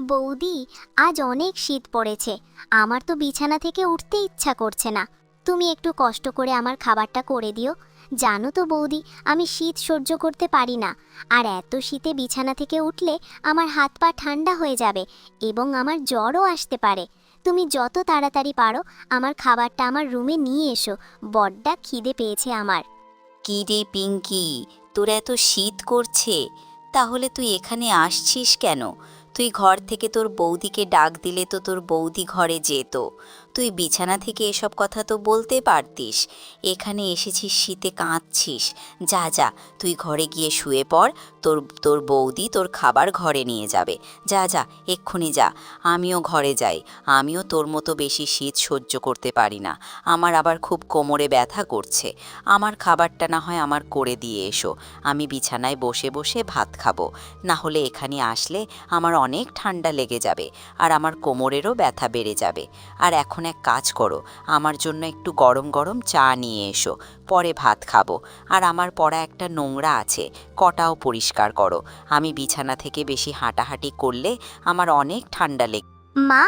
বৌদি, আজ অনেক শীত পড়েছে, আমার তো বিছানা থেকে উঠতে ইচ্ছা করছে না। তুমি একটু কষ্ট করে আমার খাবারটা করে দিও। জানো তো বৌদি, আমি শীত সহ্য করতে পারি না। আর এত শীতে বিছানা থেকে উঠলে আমার হাত পা ঠান্ডা হয়ে যাবে এবং আমার জ্বরও আসতে পারে। তুমি যত তাড়াতাড়ি পারো আমার খাবারটা আমার রুমে নিয়ে এসো, বড্ডা খিদে পেয়েছে আমার। কি রে পিঙ্কি, তোর এত শীত করছে, তাহলে তুই এখানে আসছিস কেন? তুই ঘর থেকে তোর বৌদিকে ডাক দিলে তো তোর বৌদি ঘরে যেত। তুই বিছানা থেকে এসব কথা তো বলতে পারতিস। এখানে এসেছিস শীতে কাঁদছিস। যা যা, তুই ঘরে গিয়ে শুয়ে পড়। তোর তোর বৌদি তোর খাবার ঘরে নিয়ে যাবে। যা যা, এক্ষুনি যা। আমিও ঘরে যাই। আমিও তোর মতো বেশি শীত সহ্য করতে পারি না। আমার আবার খুব কোমরে ব্যথা করছে। আমার খাবারটা না হয় আমার করে দিয়ে এসো। আমি বিছানায় বসে বসে ভাত খাবো। না হলে এখানে আসলে আমার অনেক ঠান্ডা লেগে যাবে আর আমার কোমরেরও ব্যথা বেড়ে যাবে। আর এখন এক কাজ করো, আমার জন্য একটু গরম গরম চা নিয়ে এসো, পরে ভাত খাবো। আর আমার পড়া একটা নোংরা আছে, কটাও পরিষ্কার করো। আমি বিছানা থেকে বেশি হাঁটাহাঁটি করলে আমার অনেক ঠান্ডা লেগে। মা,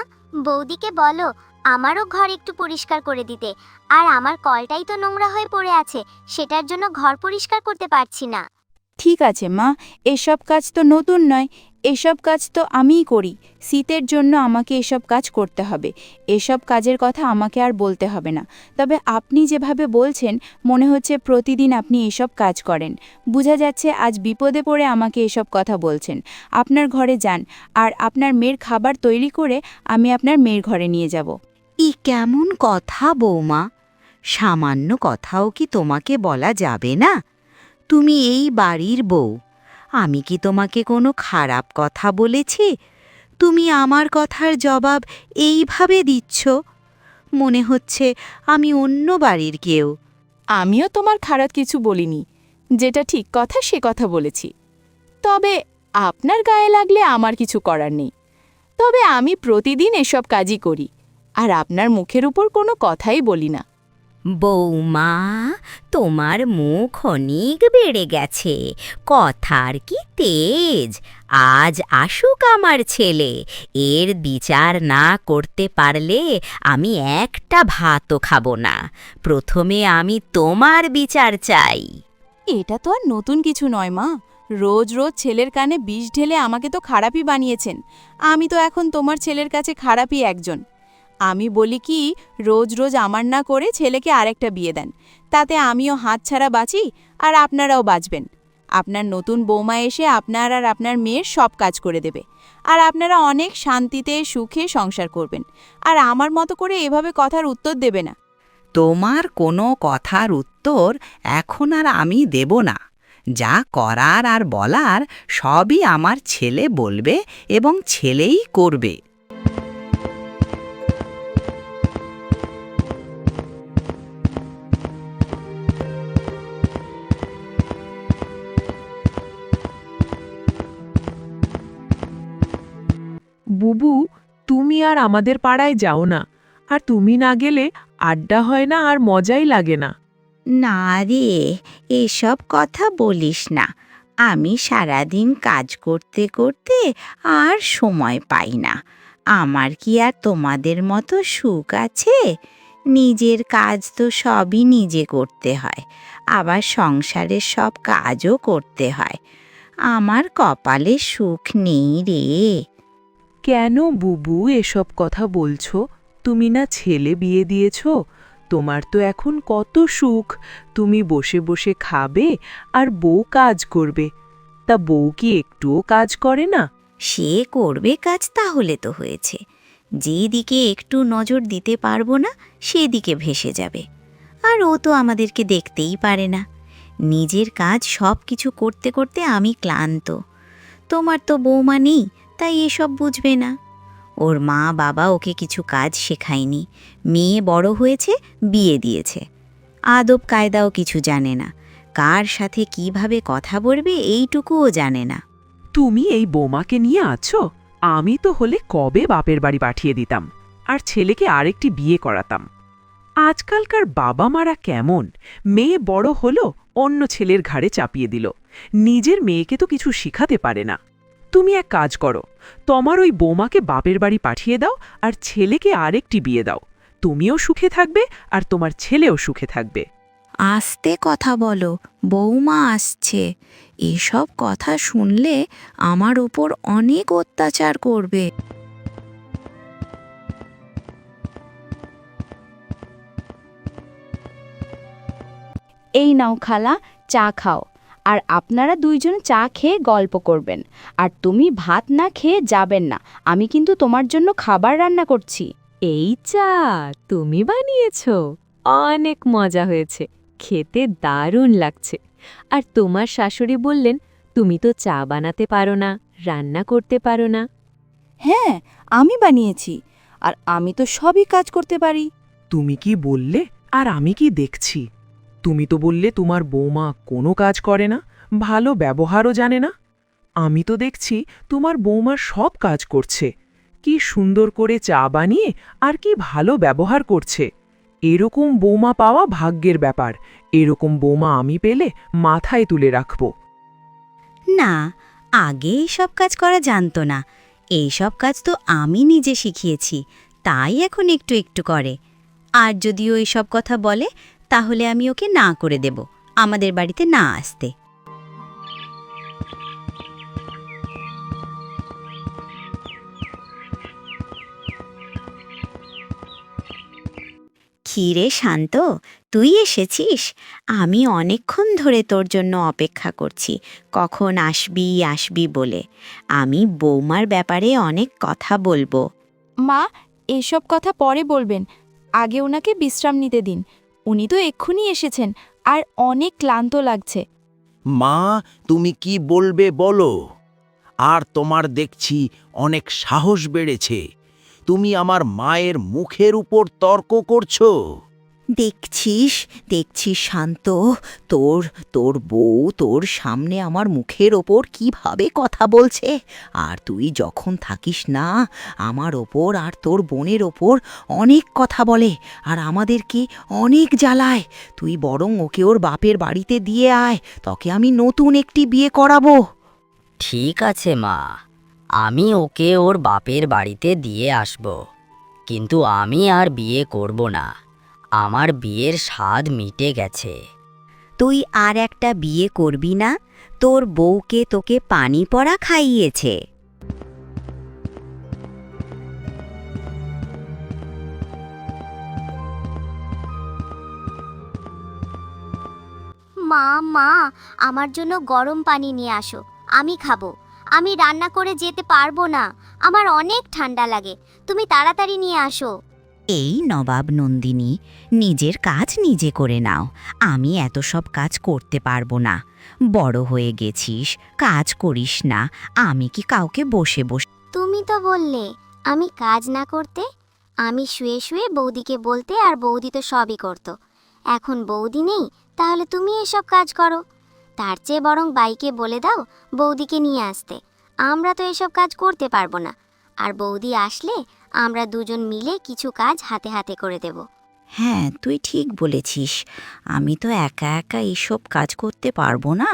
বৌদিকে বলো আমারও ঘর একটু পরিষ্কার করে দিতে। আর আমার কলটাই তো নোংরা হয়ে পড়ে আছে, সেটার জন্য ঘর পরিষ্কার করতে পারছি না। ঠিক আছে মা, এসব কাজ তো নতুন নয়, এসব কাজ তো আমিই করি। শীতের জন্য আমাকে এসব কাজ করতে হবে। এসব কাজের কথা আমাকে আর বলতে হবে না। তবে আপনি যেভাবে বলছেন, মনে হচ্ছে প্রতিদিন আপনি এসব কাজ করেন। বোঝা যাচ্ছে আজ বিপদে পড়ে আমাকে এসব কথা বলছেন। আপনার ঘরে যান, আর আপনার মেয়ের খাবার তৈরি করে আমি আপনার মেয়ের ঘরে নিয়ে যাব। কেমন কথা বৌমা? সামান্য কথাও কি তোমাকে বলা যাবে না? তুমি এই বাড়ির বউ। আমি কি তোমাকে কোনো খারাপ কথা বলেছি? তুমি আমার কথার জবাব এইভাবে দিচ্ছ। মনে হচ্ছে আমি অন্য বাড়ির কেউ। আমিও তোমার খারাপ কিছু বলিনি। যেটা ঠিক কথা সে কথা বলেছি। তবে আপনার গায়ে লাগলে আমার কিছু করার নেই। তবে আমি প্রতিদিন এসব কাজই করি, আর আপনার মুখের উপর কোনো কথাই বলি না। বৌমা, তোমার মুখ অনেক বেড়ে গেছে, কথার কি তেজ! আজ আসুক আমার ছেলে, এর বিচার না করতে পারলে আমি একটা ভাতও খাবো না। প্রথমে আমি তোমার বিচার চাই। এটা তো আর নতুন কিছু নয় মা। রোজ রোজ ছেলের কানে বিষ ঢেলে আমাকে তো খারাপই বানিয়েছেন। আমি তো এখন তোমার ছেলের কাছে খারাপই একজন। আমি বলি কি, রোজ রোজ আমার না করে ছেলেকে আরেকটা বিয়ে দেন, তাতে আমিও হাতছাড়া বাঁচি আর আপনারাও বাঁচবেন। আপনার নতুন বৌমা এসে আপনার আর আপনার মেয়ের সব কাজ করে দেবে, আর আপনারা অনেক শান্তিতে সুখে সংসার করবেন। আর আমার মতো করে এভাবে কথার উত্তর দেবে না। তোমার কোনো কথার উত্তর এখন আর আমি দেব না। যা করার আর বলার সবই আমার ছেলে বলবে এবং ছেলেই করবে। বুবু, তুমি আর আমাদের পাড়ায় যাও না। আর তুমি না গেলে আড্ডা হয় না আর মজাই লাগে না। না রে, এসব কথা বলিস না। আমি সারাদিন কাজ করতে করতে আর সময় পাই না। আমার কি আর তোমাদের মতো সুখ আছে? নিজের কাজ তো সবই নিজে করতে হয়, আবার সংসারের সব কাজও করতে হয়। আমার কপালে সুখ নেই রে। কেন বুবু এসব কথা বলছো? তুমি না ছেলে বিয়ে দিয়েছ? তোমার তো এখন কত সুখ। তুমি বসে বসে খাবে আর বউ কাজ করবে। তা বউ কি একটুও কাজ করে না? সে করবে কাজ, তাহলে তো হয়েছে। যেদিকে একটু নজর দিতে পারবো না সেদিকে ভেসে যাবে। আর ও তো আমাদেরকে দেখতেই পারে না। নিজের কাজ সব কিছু করতে করতে আমি ক্লান্ত। তোমার তো বৌমা নেই, তাই এসব বুঝবে না। ওর মা বাবা ওকে কিছু কাজ শেখায়নি। মেয়ে বড় হয়েছে, বিয়ে দিয়েছে। আদব কায়দাও কিছু জানে না। কার সাথে কিভাবে কথা বলবে এইটুকুও জানে না। তুমি এই বৌমাকে নিয়ে আছো? আমি তো হলে কবে বাপের বাড়ি পাঠিয়ে দিতাম আর ছেলেকে আরেকটি বিয়ে করাতাম। আজকালকার বাবা মারা কেমন! মেয়ে বড় হলো, অন্য ছেলের ঘাড়ে চাপিয়ে দিল। নিজের মেয়েকে তো কিছু শিখাতে পারে না। তুমি এক কাজ করো, তোমার ওই বৌমাকে বাপের বাড়ি পাঠিয়ে দাও আর ছেলেকে আরেকটি বিয়ে দাও। তুমিও সুখে থাকবে আর তোমার ছেলেও সুখে থাকবে। আস্তে কথা বলো, বৌমা আসছে। এসব কথা শুনলে আমার ওপর অনেক অত্যাচার করবে। এই নাও খালা, চা খাও। আর আপনারা দুইজন চা খেয়ে গল্প করবেন। আর তুমি ভাত না খেয়ে যাবেন না, আমি কিন্তু তোমার জন্য খাবার রান্না করছি। এই চা তুমি বানিয়েছো? অনেক মজা হয়েছে, খেতে দারুণ লাগছে। আর তোমার শাশুড়ি বললেন তুমি তো চা বানাতে পারো না, রান্না করতে পারো না। হ্যাঁ, আমি বানিয়েছি, আর আমি তো সবই কাজ করতে পারি। তুমি কি বললে আর আমি কি দেখছি? তুমি তো বললে তোমার বৌমা কোনো কাজ করে না, ভালো ব্যবহারও জানে না। আমি তো দেখছি তোমার বৌমা সব কাজ করছে, কি সুন্দর করে চা বানিয়ে আর কি ভালো ব্যবহার করছে। এরকম বৌমা পাওয়া ভাগ্যের ব্যাপার। এরকম বৌমা আমি পেলে মাথায় তুলে রাখব। না, আগে এইসব কাজ করা জানতো না। এইসব কাজ তো আমি নিজে শিখিয়েছি, তাই এখন একটু একটু করে। আর যদিও এইসব কথা বলে, তাহলে আমি ওকে না করে দেব আমাদের বাড়িতে না আসতে। ক্ষীরে শান্ত, তুই এসেছিস? আমি অনেকক্ষণ ধরে তোর জন্য অপেক্ষা করছি, কখন আসবি আসবি বলে। আমি বৌমার ব্যাপারে অনেক কথা বলবো। মা, এসব কথা পরে বলবেন, আগে ওনাকে বিশ্রাম নিতে দিন। উনি তো এক্ষুনি এসেছেন আর অনেক ক্লান্ত লাগছে। মা, তুমি কি বলবে বলো। আর তোমার দেখছি অনেক সাহস বেড়েছে। তুমি আমার মায়ের মুখের উপর তর্ক করছো। দেখছিস শান্ত, তোর বউ তোর সামনে আমার মুখের ওপর কিভাবে কথা বলছে। আর তুই যখন থাকিস না, আমার ওপর আর তোর বোনের ওপর অনেক কথা বলে আর আমাদেরকে অনেক জ্বালায়। তুই বরং ওকে ওর বাপের বাড়িতে দিয়ে আয়, তোকে আমি নতুন একটি বিয়ে করাবো। ঠিক আছে মা, আমি ওকে ওর বাপের বাড়িতে দিয়ে আসব। কিন্তু আমি আর বিয়ে করব না, আমার বিয়ের স্বাদ মিটে গেছে। তুই আর একটা বিয়ে করবি না? তোর বউকে তোকে পানি পড়া খাইয়েছে। মা মা, আমার জন্য গরম পানি নিয়ে আসো, আমি খাবো। আমি রান্না করে যেতে পারবো না, আমার অনেক ঠান্ডা লাগে। তুমি তাড়াতাড়ি নিয়ে আসো। এই নবাব নন্দিনী, নিজের কাজ নিজে করে নাও। আমি এত সব কাজ করতে পারবো না। বড় হয়ে গেছিস, কাজ করিস না। আমি কি কাউকে বসে বসে। তুমি তো বললে আমি কাজ না করতে। আমি শুয়ে শুয়ে বৌদিকে বলতে, আর বৌদি তো সবই করতো। এখন বৌদি নেই, তাহলে তুমি এসব কাজ করো। তার চেয়ে বরং বাইকে বলে দাও বৌদিকে নিয়ে আসতে। আমরা তো এসব কাজ করতে পারবো না, আর বৌদি আসলে আমরা দুজন মিলে কিছু কাজ হাতে হাতে করে দেব। হ্যাঁ, তুই ঠিক বলেছিস। আমি তো একা একা এইসব কাজ করতে পারবো না।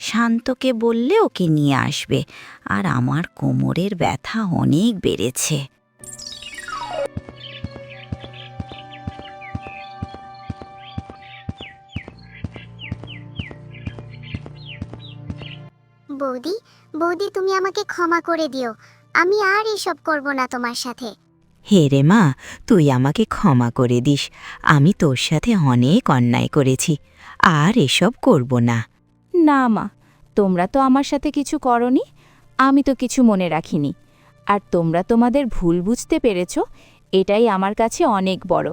শান্তকে বললে ওকে নিয়ে আসবে। আর আমার কোমরের ব্যথা অনেক বেড়েছে। বৌদি বৌদি, তুমি আমাকে ক্ষমা করে দিও। আমি আর এসব করব না তোমার সাথে। হে রে মা, তুই আমাকে ক্ষমা করে দিস। আমি তোর সাথে অনেক অন্যায় করেছি, আর এসব করব না। না মা, তোমরা তো আমার সাথে কিছু করনি, আমি তো কিছু মনে রাখিনি। আর তোমরা তোমাদের ভুল বুঝতে পেরেছ, এটাই আমার কাছে অনেক বড়।